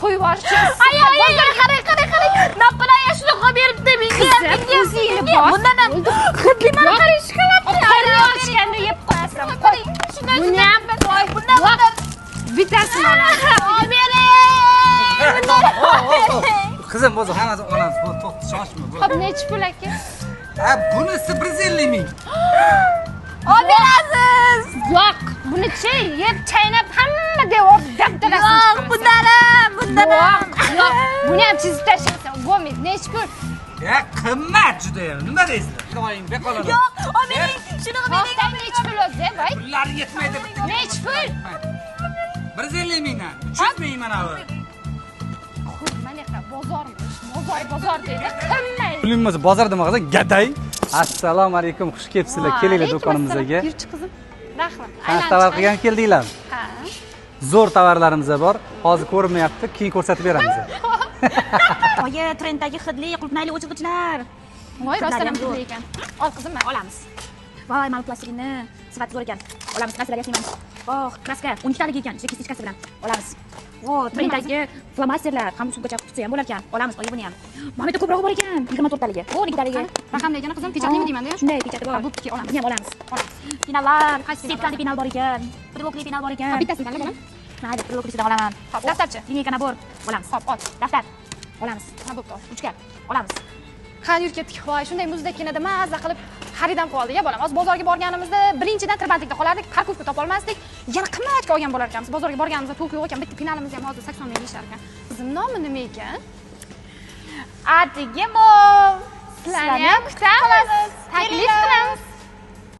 qo'yib yuborishim. Ay, qarang. Napalaya shunaqa beribdi menga. Bundan ham xuddi mana qarish qilyapti. Qo'lni ochganda yeb qo'yasan. Qo'y. Buni ham qo'y. Bundan bittasini olaman. Qizim o'zi hammasi olamiz. Bu to'xta, shoshma. Xo'p, necha pul aka? Ha, bunisi 150 ming. Oberasiz. Yo'q, buni-chi yeb chaynab hamma devor dabdarasini chiqarasan. Bundan ham. Yo'q, buni ham chizib tashlasan. Bo'lmaydi. Necha pul? Ya, qimmat juda ham. Nima deysizlar? Qo'ying, beqoladi. Yo'q, obering. Shunaqa bering. Vaqtdan necha pul o'zi, voy? Pullari yetmaydi. Necha pul? 150 mingdan. 300 ming mana bu. Mana yoqda bozormish. Bozor deydi. Qilmaydi. Puling bo'lsa bozor nima qilsa gaday. Assalomu alaykum, xush kelibsizlar. Kelinglar do'konimizga. Yurchi qizim. Rahmat. Qanaqa tovar qilgan keldinglarmi? Ha. Zo'r tovarlarimiz bor. Hozir ko'rinmayapti, keyin ko'rsatib beramiz. Oyi, trenddagi hidli qulupnayli o'chirgichlar. Voy, rostdan ham pul ekan. Ol qizim, mana olamiz. Voy, mal plastikni sifati zo'r ekan. Olamiz, narsalar yaxshi emas. Oh, kraska 12 talik ekan, kistichkasi bilan. Olamiz. Vo, trenddagi flomasterlar, ham sumkacha qutisi ham bo'lar ekan. Olamiz, oyi buni ham. Mana bu ko'proq bor ekan, 24 taligi. O, 2 taligi. Raqam degani qizim, pechatnimi deyman-da? Shunday pechati bor. Bo'pti, olamiz. Buni ham olamiz. Finallar, sepkali final bor ekan. Blokli final bor ekan. Bittasidan bo'lam. Mayli, bloklisidan olaman. Xo'p, daftarchi. Lineyka nabor. Olamiz. Xo'p, ol. Daftar. Olamiz. Ha, bo'pti, ol. Uchka. Olamiz. Qani yur ketdik, voy, shunday muzdakkinada mazza qilib xaridam qildik, ya bolam. Hozir bozorga borganimizda birinchidan tirbandlikda qolardik, parkovka topa olmasdik. Yana qimmatga olgan bo'lar ekanmiz. Bozorga borganimizda to'q yo'q ekan, bitta finalimiz ham hozir 80 ming deyishar ekan. Qizim nomi nima ekan? Atigi mov. Sizlarni ham kutamiz. Taklif qilamiz.